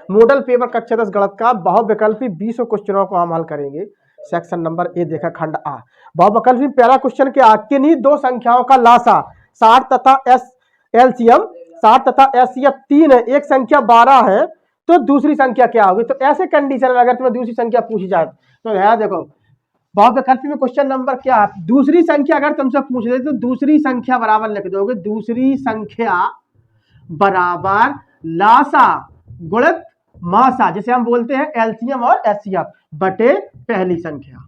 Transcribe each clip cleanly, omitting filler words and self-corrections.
Model paper कक्षा 10 गणित का बहुविकल्पी 20 क्वेश्चनों को हम हल करेंगे। सेक्शन नंबर ए देखा खंड आ। बहुविकल्पी पहला क्वेश्चन क्या, किन्हीं दो संख्याओं का लासा 60 तथा एलसीएम 60 तथा एचसीएफ 3 है, एक संख्या 12 है, तो दूसरी संख्या क्या होगी। तो ऐसे कंडीशन में अगर तुम्हें दूसरी संख्या पूछी जाए तो यहाँ देखो बहुविकल्पी में क्वेश्चन नंबर क्या है, दूसरी संख्या अगर तुमसे पूछ दे तो दूसरी संख्या बराबर लिख दोगे, दूसरी संख्या बराबर लासा गुणित मासा, जिसे हम बोलते हैं एलसीएम और एचसीएफ बटे पहली संख्या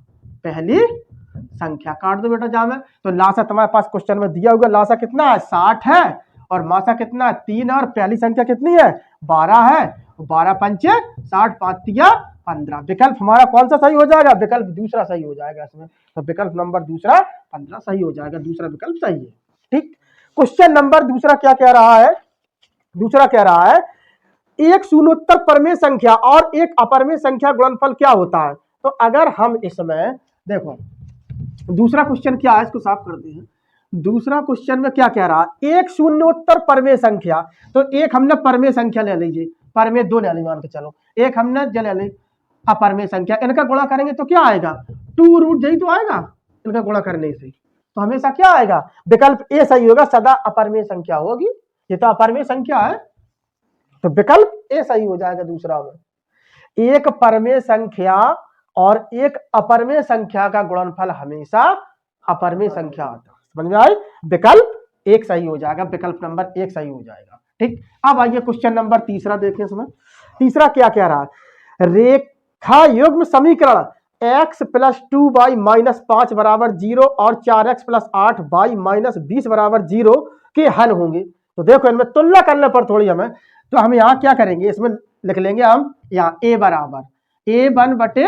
काट दो बेटा जामे। तो लासा तुम्हारे पास क्वेश्चन में दिया होगा, लासा कितना है 60 है और मासा कितना है 3 है और पहली संख्या कितनी है 12 है, 12 पंचे 60 5 तिया 15। विकल्प हमारा कौन सा सही हो जाएगा, विकल्प दूसरा सही हो जाएगा इसमें। तो विकल्प नंबर दूसरा 15 सही हो जाएगा, दूसरा विकल्प सही है। ठीक, क्वेश्चन नंबर दूसरा क्या कह रहा है, दूसरा कह रहा है एक शून्योत्तर परमेय संख्या और एक अपरमेय संख्या गुणनफल क्या होता है। तो अगर हम इसमें देखो दूसरा क्वेश्चन क्या है, इसको साफ करते हैं। दूसरा क्वेश्चन में क्या कह रहा है, एक शून्योत्तर परमेय संख्या, तो एक हमने परमेय संख्या ले लीजिए, परमेय 2 ले ली मान के चलो, एक हमने ले ली अपरमेय संख्या, इनका गुणा करेंगे तो क्या आएगा 2 रूट यही तो आएगा इनका गुणा करने से। तो हमेशा क्या आएगा, विकल्प ए सही होगा, सदा अपरमेय संख्या होगी, ये तो अपरमेय संख्या है तो विकल्प ए सही हो जाएगा। दूसरा में एक परमेय संख्या और एक अपरमेय संख्या का गुणनफल हमेशा अपरमेय संख्या आता है, समझ में आई, विकल्प एक सही हो जाएगा, विकल्प नंबर 1 सही हो जाएगा। ठीक, अब आइए क्वेश्चन नंबर तीसरा देखें। इसमें तीसरा क्या कह रहा है, रेखा युग्म समीकरण x + 2y - 5 = 0 और 4x + 8y - 20 = 0 के हल होंगे। तो देखो इनमें तुलना करने पर थोड़ी हमें, तो हम यहाँ क्या करेंगे, इसमें लिख लेंगे हम यहाँ a बराबर a1 बटे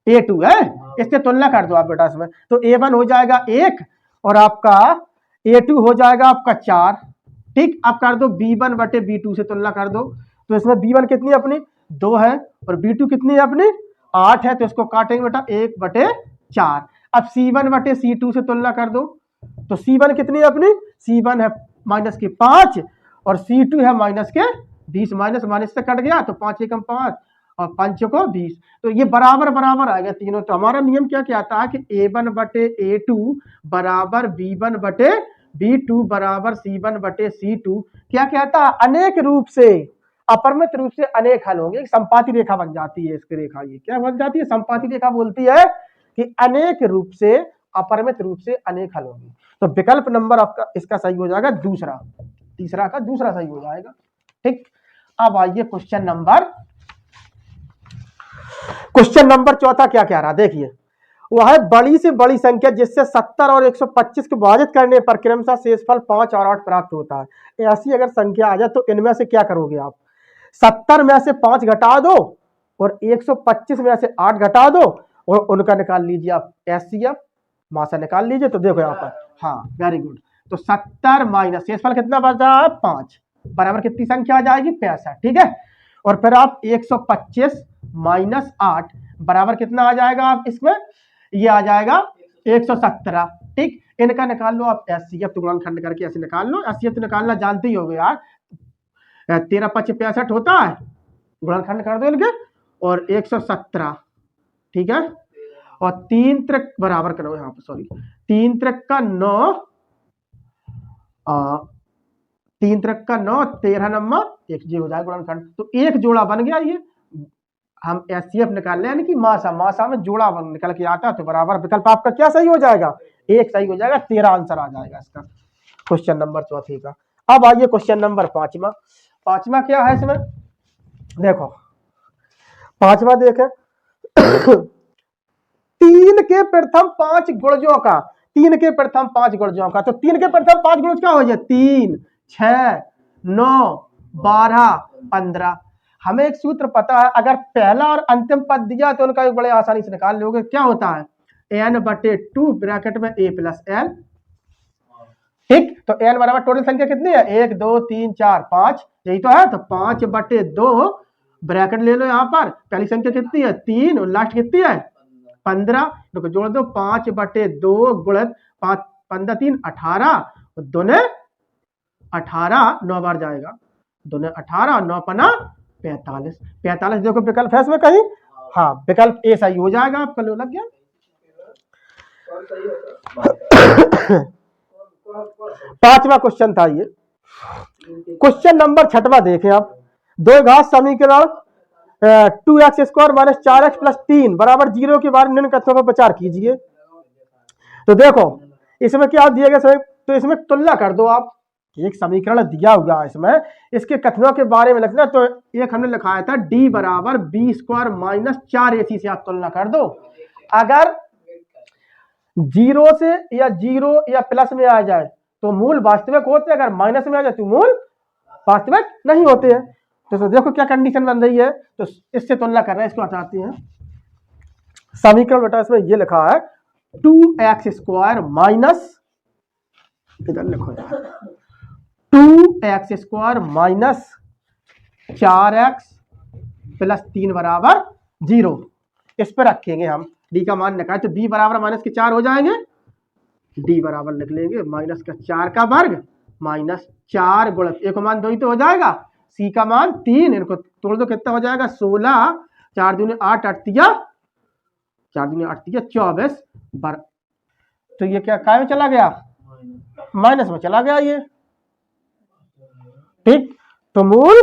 a2 है, इससे तुलना कर दो आप बेटा इसमें। तो a1 हो जाएगा 1 और आपका a2 हो जाएगा आपका 4। ठीक, अब कर दो b1 बटे b2 से तुलना कर दो। तो इसमें b1 कितनी है अपनी 2 है और b2 कितनी है अपनी 8 है, तो इसको काटेंगे बेटा 1 बटे 4। अब c1 बटे c2 से तुलना कर दो, तो c1 कितनी है अपनी, c1 है -5 और c2 है -20, माइनस से कट गया तो 5 एकम 5 और 5 को 20, तो ये बराबर बराबर आएगा तीनों। तो हमारा नियम क्या कहता है कि a1 बटे a2 बराबर b1 बटे b2 बराबर c1 बटे c2 क्या कहता है, अनेक रूप से अपरमित रूप से अनेक हल होंगे, संपाती रेखा बन जाती है इसकी रेखा, ये क्या बन जाती है, संपाती रेखा बोलती है कि अनेक रूप से अपरमित रूप से अनेक हल होंगे। तो विकल्प नंबर आपका इसका सही हो जाएगा दूसरा, तीसरा का दूसरा सही हो जाएगा। ठीक, अब आइए क्वेश्चन नंबर चौथा क्या कह रहा, देखिए वह है बड़ी से बड़ी संख्या जिससे 70 और 125 को विभाजित करने पर क्रमशः शेषफल 5 और 8 प्राप्त होता है। ऐसी अगर संख्या आ जाए तो इनमें से क्या करोगे आप, 70 में से 5 घटा दो और 125 में से 8 घटा दो और उनका निकाल लीजिए आप एचसीएफ मासा निकाल लीजिए। तो देखो यहाँ पर, हाँ वेरी गुड, तो 70 माइनस शेषफल कितना बचा है 5 बराबर कितनी संख्या आ जाएगी 65। ठीक है, और फिर आप 125 माइनस 8 बराबर कितना आ जाएगा, आप इसमें ये आ जाएगा 117। ठीक, इनका निकाल लो आप एचसीएफ, तो गुणनखंड करके ऐसे निकाल लो, एचसीएफ तो निकालना जानते ही होगे यार, 13 × 5 = 65 होता है, गुणनखंड कर दो इनके और 117। ठीक है, और 3 त्रिक बराबर करो यहाँ पर, सॉरी 3 त्रिक का 9 3 त्रिक का 9 13 नंबर 1 हो जाएगा गुणनखंड। तो एक जोड़ा बन गया, ये हम एचसीएफ निकाल लें यानी कि मासा में जोड़ा निकल के आता है, तो बराबर विकल्प आपका क्या सही हो जाएगा, 1 सही हो जाएगा, 13 आंसर आ जाएगा इसका क्वेश्चन नंबर चौथे का। अब आइए क्वेश्चन नंबर पांचवा क्या है इसमें, देखो पांचवा देखें 3 के प्रथम 5 गुणजों का, 3 के प्रथम 5 गुणजों का, तो 3 के प्रथम 5 गुणज क्या हो जाए 3 6 9 12 15। हमें एक सूत्र पता है, अगर पहला और अंतिम पद दिया तो उनका बड़े आसानी से निकाल लोगे, क्या होता है n/2 ब्रैकेट में a + l। ठीक, तो n बराबर टोटल संख्या कितनी है 1 2 3 4 5, यही तो है, तो 5/2 ब्रैकेट ले लो यहाँ पर, पहली संख्या कितनी है 3 और लास्ट कितनी है 15, तो जोड़ दो 5/2 गुणित 5 15 3 18 2 18 9 बार जाएगा, 2 18 और 9 5 45। 45 देखो विकल्प है इसमें कहीं, हाँ विकल्प ए सही हो जाएगा आपका। लो लग गया। पांचवा क्वेश्चन था ये। क्वेश्चन नंबर 6वां देखें आप। दो घात समीकरण 2x² माइनस 4x प्लस 3 बराबर 0 के बारे में निम्न कथनों पर विचार कीजिए। तो देखो इसमें क्या दिया गया, तो इसमें तुलना कर दो आप। एक समीकरण दिया हुआ है इसमें, इसके कथनों के बारे में लिखना। तो एक हमने लिखाया था d बराबर b² माइनस 4ac से आप तुलना कर दो। अगर 0 से या 0 या प्लस में आ जाए तो मूल वास्तविक होते हैं, अगर माइनस में आ जाए तो मूल वास्तविक नहीं होते हैं। तो देखो क्या कंडीशन बन रही है, तो इससे तुलना कर रहे हैं, इसको हटाते हैं। समीकरण बेटा इसमें ये लिखा है 2x² माइनस, इधर लिखो 2x² माइनस 4x प्लस 3 बराबर 0। इस पर रखेंगे हम d का मान निकाले, तो b बराबर माइनस के 4 हो जाएंगे। d बराबर लिख लेंगे माइनस का 4 का वर्ग माइनस 4 गुणक a का मान 2 ही तो हो जाएगा, c का मान 3, इनको तोड़ दो कितना हो जाएगा 16, 4 दूनी 8, 8 तिया 24 बर। तो ये क्या काय में चला गया, माइनस में चला गया ये। ठीक, तो मूल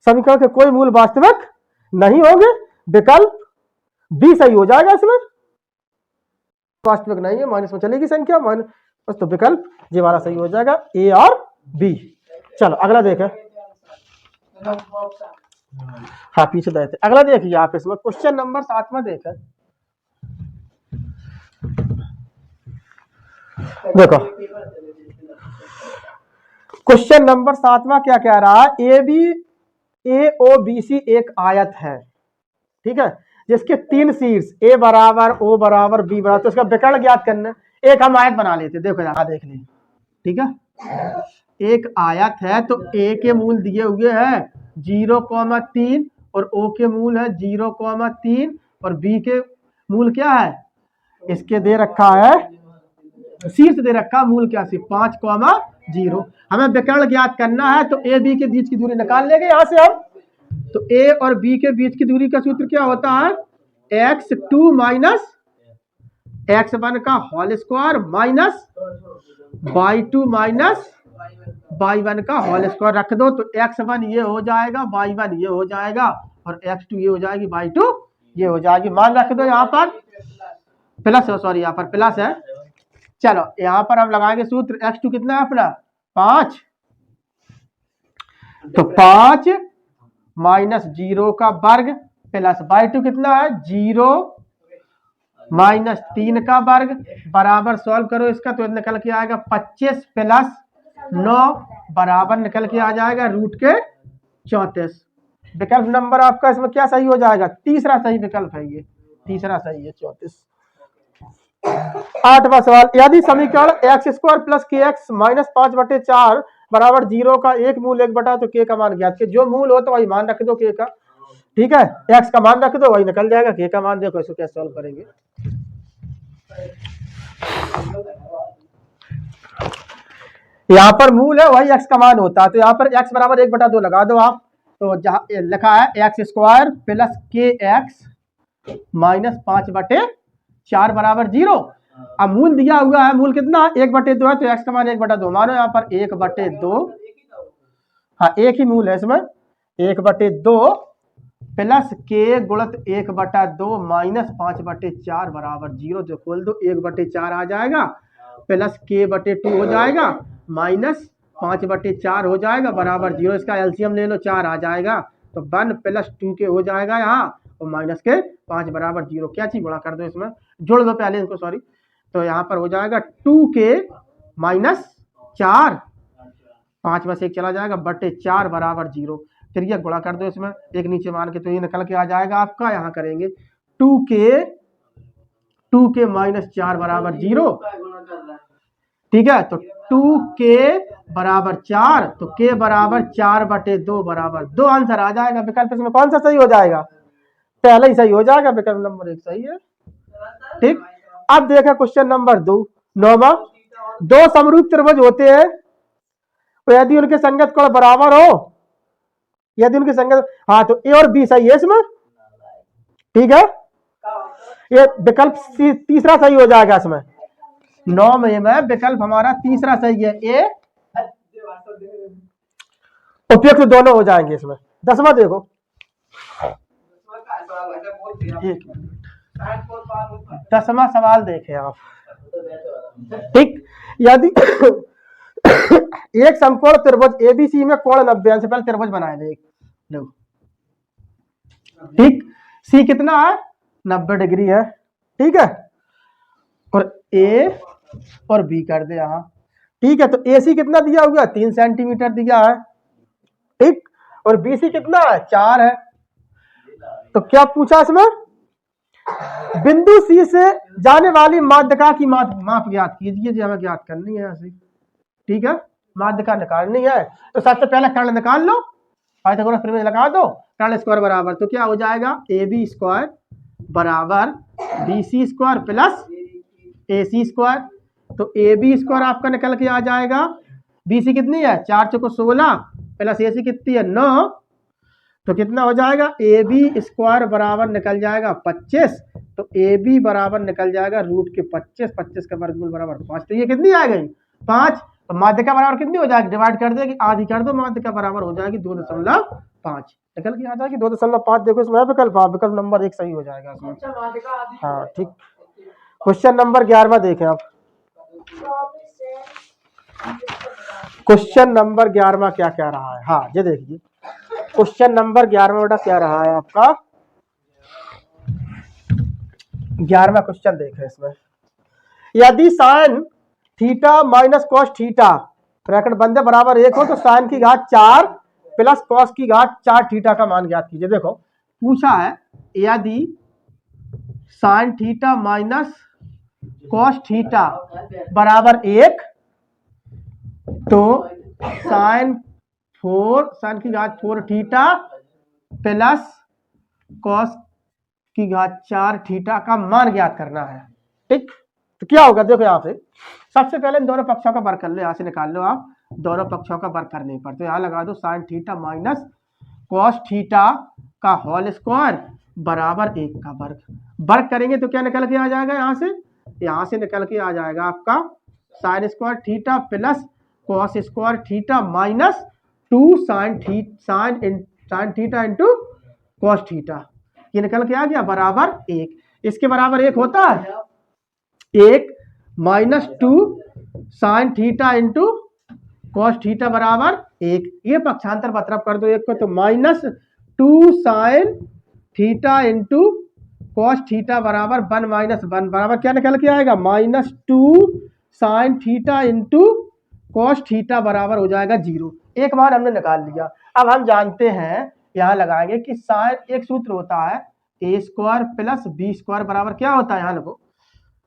समीकरण के कोई मूल वास्तविक नहीं होंगे, विकल्प बी सही हो जाएगा। इसमें वास्तविक नहीं है, माइनस में चलेगी संख्या माइनस, बस तो विकल्प ये वाला सही हो जाएगा, ए और बी। चलो अगला देखें। हाँ पीछे देते, अगला देखिए आप इसमें क्वेश्चन नंबर 7वां देखें। देखो क्वेश्चन नंबर 7वां क्या कह रहा है, AOBC एक आयत है, ठीक है, जिसके 3 शीर्ष A बराबर O बराबर B बराबर, तो उसका विकर्ण ज्ञात करना। एक हम आयत बना लेते, देखो यहाँ देख लें, ठीक है। एक आयत है तो A के मूल दिए हुए हैं 0,3 और O के मूल है 0,3 और B के मूल क्या है, इसके दे रखा है शीर्ष दे रखा मूल क्या सी 5,0। हमें विकर्ण ज्ञात करना है, तो A B के बीच की दूरी निकाल लेंगे यहां से हम। तो A और B के बीच की दूरी का सूत्र क्या होता है, x2 माइनस x1 का whole square minus y2 minus y1 का होल स्क्वायर रख दो। तो x1 ये हो जाएगा, y1 ये हो जाएगा और x2 ये हो जाएगी, y2 ये हो जाएगी। मान रख दो यहाँ पर प्लस, सॉरी यहाँ पर प्लस है। चलो यहाँ पर हम लगाएंगे सूत्र, x2 कितना है अपना 5, तो 5 माइनस 0 का वर्ग प्लस y2 कितना है 0 माइनस 3 का वर्ग बराबर, सॉल्व करो इसका तो निकल के आएगा 25 प्लस 9 बराबर निकल के आ जाएगा रूट के 34। विकल्प नंबर आपका इसमें क्या सही हो जाएगा, तीसरा सही विकल्प है, ये तीसरा सही है 34। 8वां सवाल, यदि समीकरण x² प्लस kx माइनस 5/4 बराबर 0 का एक मूल 1/, तो k का मान ज्ञात के। जो मूल हो तो वही मान रख दो k का, ठीक है, x का मान रख दो वही निकल जाएगा, k का मान देखो इसको कैसे सॉल्व करेंगे। यहाँ पर मूल है वही x का मान होता है, तो यहाँ पर x बराबर 1/2 लगा दो आप। तो जहाँ लिखा है x² प्लस kx माइनस 5/4 बराबर 0। अब मूल दिया हुआ है, मूल कितना 1/2 है, तो x का मान 1/2 मानो यहाँ पर 1/2, हाँ एक ही मूल है इसमें 1/2 प्लस k गुणित 1/2 माइनस 5/4 बराबर 0। जो खोल दो 1/4 आ जाएगा प्लस k/2 हो जाएगा माइनस 5/4 हो जाएगा बराबर 0। इसका एलसीएम ले लो 4 आ जाएगा, तो 1 प्लस 2k हो जाएगा यहाँ और माइनस के 5 बराबर 0। क्या चीज गुणा कर दो इसमें, जोड़ दो पहले इनको, सॉरी। तो यहाँ पर हो जाएगा 2k माइनस 4, 5 में से 1 चला जाएगा बटे 4 बराबर 0। फिर ये गुणा कर दो इसमें एक नीचे मान के, तो ये निकल के आ जाएगा आपका, यहाँ करेंगे 2k माइनस 4 बराबर 0, ठीक है। तो 2k बराबर 4, तो k बराबर 4/2 बराबर 2 आंसर आ जाएगा। विकल्प इसमें कौन सा सही हो जाएगा, पहले ही सही हो जाएगा, विकल्प नंबर 1 सही है, ठीक। अब देखा क्वेश्चन नंबर 9वां, दो समरूप त्रिभुज होते हैं, तो यदि उनके संगत कोण बराबर हो यदि उनकी संख्या, हाँ तो ए और बी सही है इसमें, ठीक है, ये विकल्प तीसरा सही हो जाएगा इसमें। 9 में विकल्प हमारा तीसरा सही है, ए उपयुक्त तो दोनों हो जाएंगे इसमें। 10वां देखो, 10वां सवाल देखें आप, ठीक। यदि एक समकोण त्रिभुज एबीसी में कोण 90 अंश, पहले त्रिभुज बनाए थे, ठीक। सी कितना है, 90 डिग्री है, ठीक है, और ए और बी कर दे यहां, ठीक है। तो ए सी कितना दिया हुआ, 3 सेंटीमीटर दिया है, ठीक, और बी सी कितना है, 4 है। तो क्या पूछा इसमें, बिंदु सी से जाने वाली माध्यिका की माप ज्ञात कीजिए, जो हमें ज्ञात करनी है ऐसे, ठीक है, माध्यिका निकालनी है। तो सबसे पहले कर्ण निकाल लो, पाइथागोरस प्रमेय लगा दो, कर्ण स्क्वायर बराबर, तो क्या हो जाएगा, ए बी स्क्वायर बराबर बी सी स्क्वायर प्लस ए सी स्क्वायर। तो ए बी स्क्वायर आपका निकल के आ जाएगा, बी सी कितनी है, 4 चौको 16 प्लस ए सी कितनी है, 9, तो कितना हो जाएगा, ए बी स्क्वायर बराबर निकल जाएगा 25। तो ए बी बराबर निकल जाएगा रूट के 25, 25 का वर्गमूल बराबर 5। तो ये कितनी आ गई, 5। तो माध्यिका बराबर कितनी हो जाएगी, डिवाइड कर देगी, आधी कर दो, माध्यिका बराबर हो जाएगी 2.5 निकल के आ जाएगी 2.5। देखो इसमें विकल्प, हाँ विकल्प नंबर 1 सही हो जाएगा इसमें, हाँ ठीक। क्वेश्चन नंबर 11वां देखें आप, क्वेश्चन नंबर 11वां क्या क्या रहा है, हाँ ये देखिए, क्वेश्चन नंबर 11वां बेटा क्या रहा है आपका, 11वां क्वेश्चन देखें इसमें, यदि sine theta minus cos theta bracket बंद है बराबर 1 हो, तो साइन की घात 4 प्लस कॉस की घात 4 थीटा का मान ज्ञात कीजिए। देखो पूछा है, यदि sine theta minus cos theta बराबर 1, तो साइन की घात 4 थीटा प्लस कॉस की घात 4 थीटा का मान ज्ञात करना है, ठीक। तो क्या होगा, देखो यहाँ से सबसे पहले इन दोनों पक्षों का वर्ग कर लो, यहाँ से निकाल लो आप, दोनों पक्षों का वर्ग करने पर, तो यहाँ लगा दो sine theta minus cos theta का होल स्क्वायर बराबर 1 का वर्ग करेंगे तो क्या निकल के आ जाएगा, यहाँ से निकल के आ जाएगा आपका sine square theta plus cos square theta minus 2 sine theta into cos theta, ये निकल के आ गया बराबर 1। इसके बराबर 1 होता है 1 minus 2 sine theta into cos theta बराबर 1। ये पक्षांतर बतरफ कर दो 1 को, तो minus 2 sine theta into cos theta बराबर 1 माइनस 1 बराबर क्या निकल के आएगा, minus 2 sine theta into cos theta बराबर हो जाएगा 0। एक बार हमने निकाल लिया। अब हम जानते हैं, यहाँ लगाएंगे कि साइन, एक सूत्र होता है ए स्क्वायर प्लस बी स्क्वायर बराबर क्या होता है, यहाँ लिखो,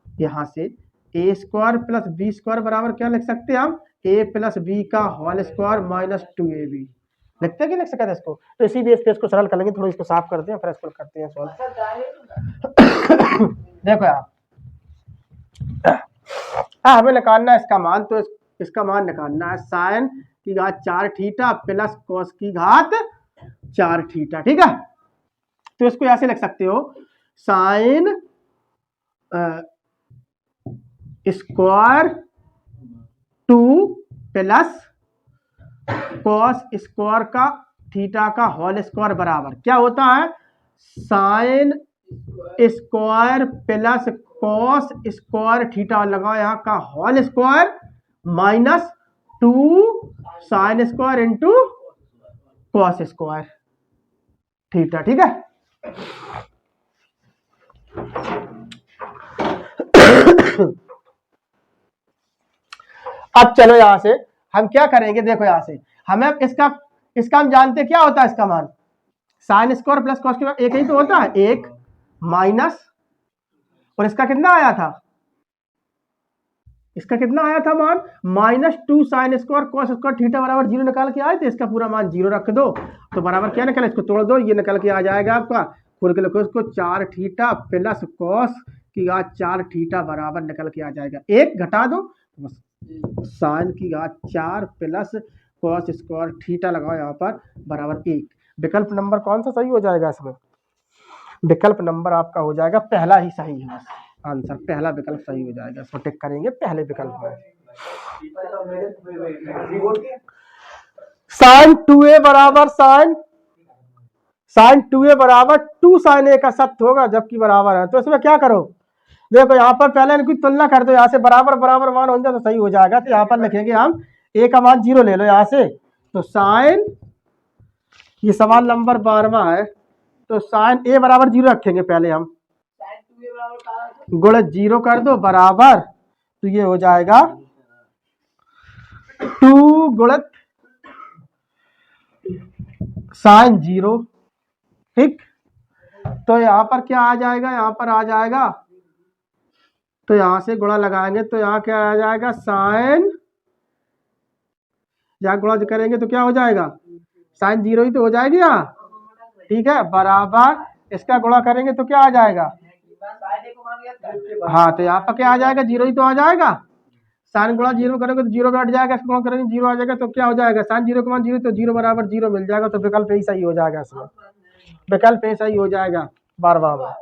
यहाँ से ए स्क्वायर प्लस बी स्क्वायर बराबर क्या लिख सकते हैं हम, ए प्लस बी का होल स्क्वायर माइनस 2ab लिखते हैं कि लिख सकते हैं इसको। तो इसी बेस पे इसको सरल कर लेंगे, थोड़ा इसको साफ करते हैं फिर इसको करते हैं सॉल्व। देखो यार, हमें निकालना है इसका मान, तो इसका मान निकालना है साइन की घात 4 थीटा प्लस कॉस की घात 4 थीटा, ठीक है। तो इसको ऐसे लिख सकते हो, sine square 2 plus cos square का थीटा का होल स्क्वायर बराबर क्या होता है, sine square plus cos square theta लगाओ यहाँ का whole square minus 2 sine square into cos square theta, ठीक है। अब चलो यहां से हम क्या करेंगे, देखो यहां से हमें इसका हम जानते क्या होता है, इसका मान sign square plus cos square एक ही तो होता है, 1 माइनस, और इसका कितना आया था, मान minus 2 sine square cos square theta बराबर 0 निकाल के आए थे, इसका पूरा मान 0 रख दो, तो बराबर क्या निकला, इसको तोड़ दो, ये निकल के आ जाएगा आपका, खोल के लिखो इसको, 4 थीटा प्लस कॉस की घात 4 थीटा बराबर निकल के आ जाएगा 1, घटा दो बस, साइन की घात 4 प्लस कॉस स्क्वायर थीटा लगाओ यहाँ पर बराबर 1। विकल्प नंबर कौन सा सही हो जाएगा इसमें? विकल्प नंबर आपका हो जाएगा पहला ही सही है, आंसर पहला विकल्प सही हो जाएगा, इसको टिक करेंगे पहले विकल्प में। साइन 2a बराबर साइन 2a बराबर 2 साइन a का सत्य होगा जबकि बराबर है, तो इसमें क्या करो, देखो यहाँ पर पहले इनकी तुलना कर दो, यहाँ से बराबर बराबर मान हो जाए तो सही हो जाएगा। तो यहाँ पर लिखेंगे हम a का मान 0 ले लो यहाँ से, तो साइन, ये सवाल नंबर 12वां है, तो साइन a बराबर 0 रखेंगे पहले हम, गुणित 0 कर दो बराबर, तो ये हो जाएगा 2 गुणित साइन 0, ठीक। तो यहाँ पर क्या आ जाएगा, यहाँ पर आ जाएगा, तो यहाँ से गुणा लगाएंगे तो यहाँ क्या आ जाएगा, साइन, यहाँ गुणा करेंगे तो क्या हो जाएगा, साइन 0 ही तो हो जाएगी यहाँ, ठीक है, बराबर इसका गुणा करेंगे तो क्या आ जाएगा, हाँ, तो यहाँ पर क्या आ जाएगा, 0 ही तो आ जाएगा, साइन गुणा 0 करेंगे तो 0 घट जाएगा, इसको गुणा करेंगे 0 आ जाएगा, तो क्या हो जाएगा, साइन 0 का मान 0, तो 0 बराबर 0 मिल जाएगा, तो विकल्प ही सही हो जाएगा इसमें, विकल्प सही हो जाएगा 12वां में।